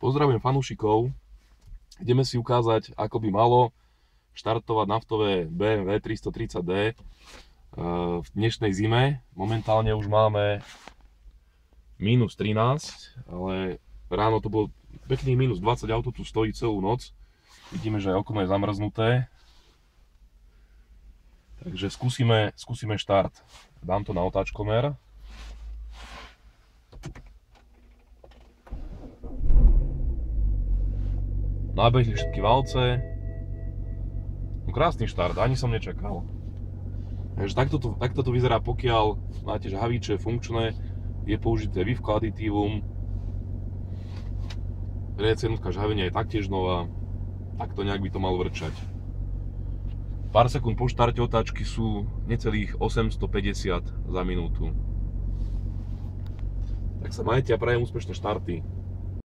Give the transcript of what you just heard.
Pozdravujem fanúšikov. Ideme si ukázať, ako by malo štartovať naftové BMW 330D v dnešnej zime. Momentálne už máme minus 13, ale ráno to bolo pekných minus 20, auto tu stojí celú noc. Vidíme, že aj okno je zamrznuté. Takže skúsime štart. Dám to na otáčkomer. Nabehli všetky valce. No, krásny štart, ani som nečakal. Takže takto to vyzerá, pokiaľ máte žhaviče funkčné, je použité Wivco aditívum. Riadiaca jednotka žhavenia je taktiež nová. Takto nejak by to malo vrčať. Pár sekúnd po štarte otáčky sú necelých 850 za minútu. Tak sa majte a prajem úspešné štarty.